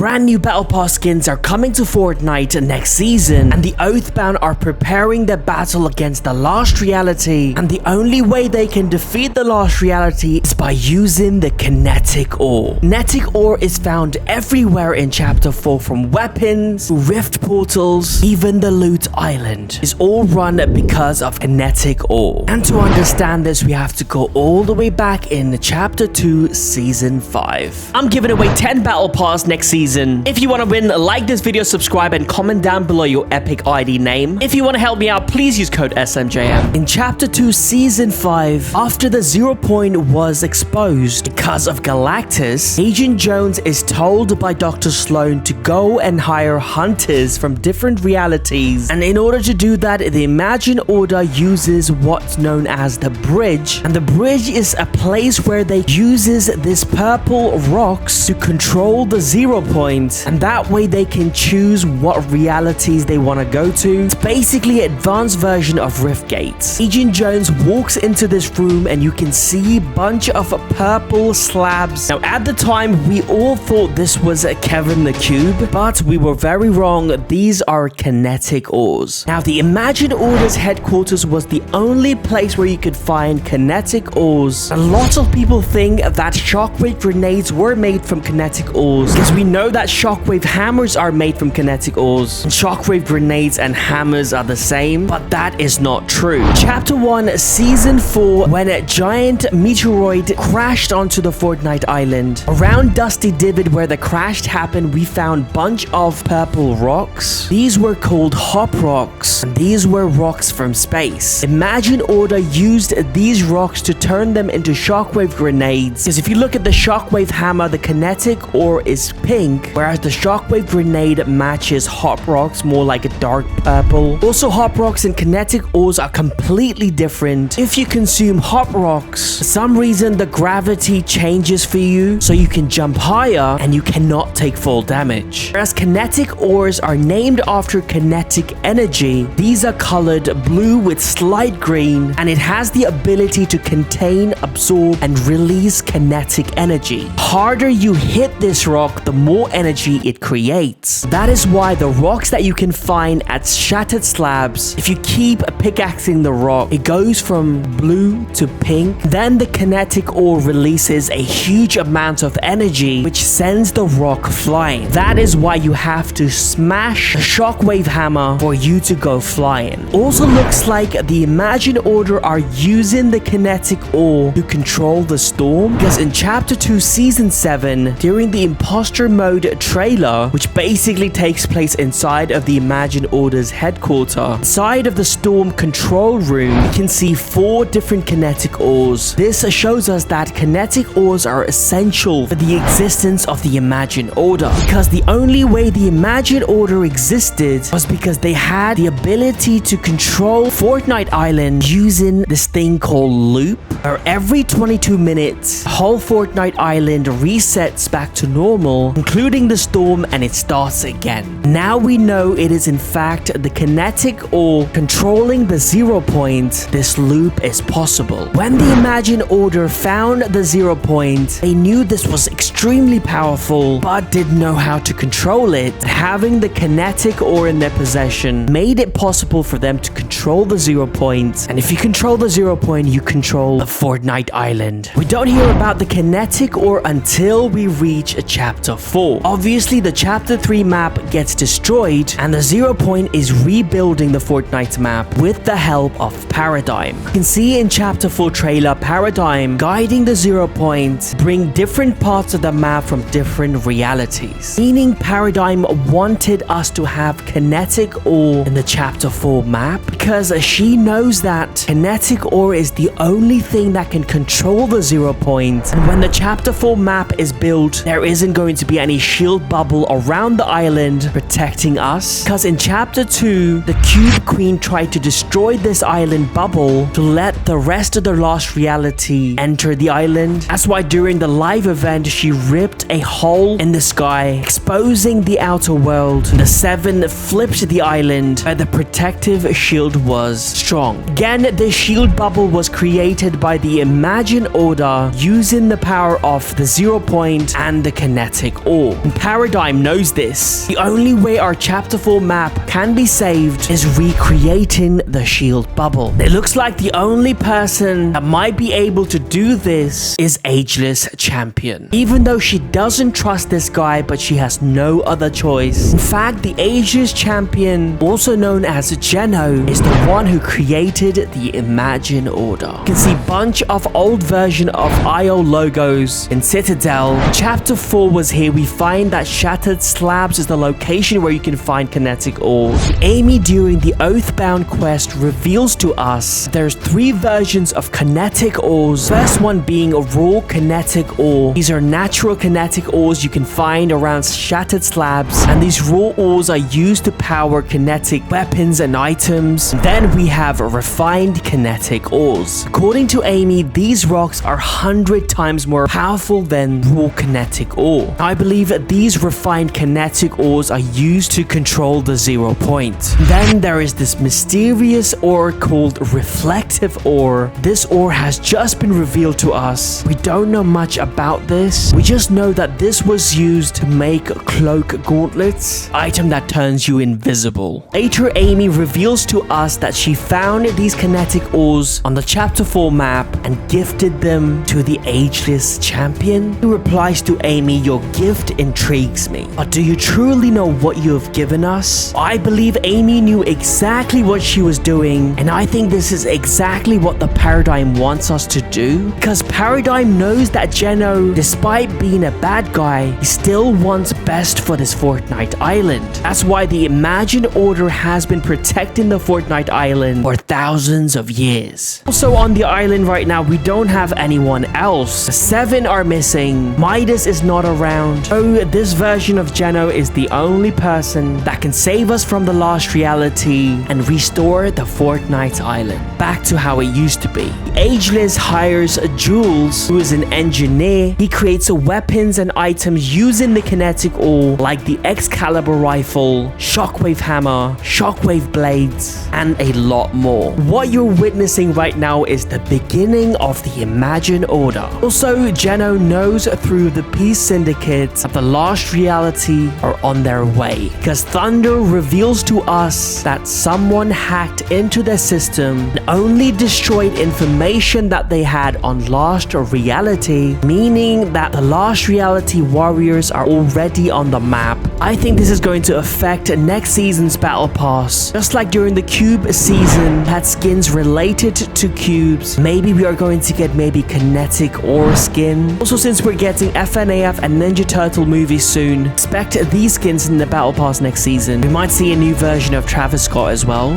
brand new Battle Pass skins are coming to Fortnite next season, and the Oathbound are preparing their battle against the Lost Reality, and the only way they can defeat the Lost Reality is by using the Kinetic Ore. Kinetic Ore is found everywhere in Chapter 4, from weapons, rift portals, even the Loot Island is all run because of Kinetic Ore. And to understand this, we have to go all the way back in Chapter 2, Season 5. I'm giving away 10 Battle Pass next season. If you want to win, like this video, subscribe, and comment down below your epic ID name. If you want to help me out, please use code SMJM. In Chapter 2, Season 5, after the 0 point was exposed because of Galactus, Agent Jones is told by Dr. Sloan to go and hire hunters from different realities. And in order to do that, the Imagine Order uses what's known as the bridge. And the bridge is a place where they uses this purple rocks to control the 0 point, and that way they can choose what realities they want to go to. It's basically an advanced version of Rift Gates. Agent Jones walks into this room and you can see a bunch of purple slabs. Now at the time we all thought this was Kevin the Cube, but we were very wrong. These are kinetic ores. Now the Imagine Order's headquarters was the only place where you could find kinetic ores. A lot of people think that shockwave grenades were made from kinetic ores, because we know that shockwave hammers are made from kinetic ores, and shockwave grenades and hammers are the same, but that is not true. Chapter 1, Season 4, when a giant meteoroid crashed onto the Fortnite island. Around Dusty Divot where the crash happened, we found a bunch of purple rocks. These were called hop rocks, and these were rocks from space. Imagine Order used these rocks to turn them into shockwave grenades, because if you look at the shockwave hammer, the kinetic ore is pink, whereas the shockwave grenade matches hop rocks, more like a dark purple. Also, hop rocks and kinetic ores are completely different. If you consume hop rocks, for some reason the gravity changes for you, so you can jump higher and you cannot take full damage. Whereas kinetic ores are named after kinetic energy. These are colored blue with slight green, and it has the ability to contain, absorb, and release kinetic energy. Harder you hit this rock, the more energy it creates. That is why the rocks that you can find at shattered slabs, if you keep pickaxing the rock, it goes from blue to pink. Then the kinetic ore releases a huge amount of energy, which sends the rock flying. That is why you have to smash a shockwave hammer for you to go flying. Also looks like the Imagine Order are using the kinetic ore to control the storm, because in Chapter 2, Season 7, during the Imposter Mode trailer, which basically takes place inside of the Imagine Order's headquarters, inside of the storm control room, you can see 4 different kinetic ores. This shows us that kinetic ores are essential for the existence of the Imagine Order, because the only way the Imagine Order existed was because they had the ability to control Fortnite Island using this thing called Loop, where every 22 minutes, the whole Fortnite Island resets back to normal, including the storm, and it starts again. Now we know it is in fact the kinetic ore controlling the 0 point. This loop is possible. When the Imagine Order found the 0 point, they knew this was extremely powerful, but didn't know how to control it. Having the kinetic ore in their possession made it possible for them to control the 0 point, and if you control the 0 point, you control the Fortnite Island. We don't hear about the kinetic ore until we reach Chapter 4. Obviously, the Chapter 3 map gets destroyed, and the 0 point is rebuilding the Fortnite map with the help of Paradigm. You can see in Chapter 4 trailer, Paradigm guiding the 0 point, bring different parts of the map from different realities. Meaning Paradigm wanted us to have kinetic ore in the Chapter 4 map, because she knows that kinetic ore is the only thing that can control the 0 point. And when the Chapter 4 map is built, there isn't going to be any shield bubble around the island protecting us, because in Chapter 2, the Cube Queen tried to destroy this island bubble to let the rest of the Lost Reality enter the island. That's why during the live event, she ripped a hole in the sky, exposing the outer world. The 7 flipped the island where the protective shield was strong. Again, the shield bubble was created by the Imagine Order using the power of the 0 point point and the kinetic ore. And Paradigm knows this. The only way our Chapter 4 map can be saved is recreating the shield bubble. It looks like the only person that might be able to do this is Ageless Champion. Even though she doesn't trust this guy, but she has no other choice. In fact, the Ageless Champion, also known as Geno, is the one who created the Imagine Order. You can see a bunch of old version of IO logos in Citadel. Chapter 4 was here. We find that Shattered Slabs is the location where you can find kinetic ore. Amy, during the Oathbound quest, reveals to us there's 3 versions of kinetic ores. First one being a raw kinetic ore. These are natural kinetic ores you can find around Shattered Slabs, and these raw ores are used to power kinetic weapons and items. Then we have refined kinetic ores. According to Amy, these rocks are 100 times more powerful than raw kinetic ore. I believe that these refined kinetic ores are used to control the 0 point. Then there is this mysterious ore called reflective ore. This ore has just been revealed to us. We don't know much about this. We just know that this was used to make cloak gauntlets, item that turns you invisible. Later, Amy reveals to us that she found these kinetic ores on the Chapter 4 map and gifted them to the Ageless Champion. He replies to Amy, "Your gift intrigues me, but do you truly know what you have given us?" I believe Amy knew exactly what she was doing, and I think this is exactly what the Paradigm wants us to do, because Paradigm knows that Geno, despite being a bad guy, he still wants best for this Fortnite island. That's why the Imagine Order has been protecting the Fortnite island for thousands of years. Also on the island right now, we don't have anyone else. The 7 are missing. Midas is not around. So this version of Geno is the only person that can save us from the lost reality and restore the Fortnite island back to how it used to be. Ageless hires Jules, who is an engineer. He creates weapons and items using the kinetic ore, like the Excalibur rifle, shockwave hammer, shockwave blades, and a lot more. What you're witnessing right now is the beginning of the Imagine Order. Also, Geno knows through the Peace Syndicate that the lost reality are on their way, because Thunder reveals to us that someone hacked into their system and only destroyed information that they had on lost reality, meaning that the lost reality warriors are already on the map. I think this is going to affect next season's battle pass. Just like during the cube season had skins related to cubes, maybe we are going to get maybe kinetic ore skin. Also, since we're getting FNAF and Ninja Turtle movies soon, expect these skins in the battle pass next season. We might see a new version of Travis Scott as well.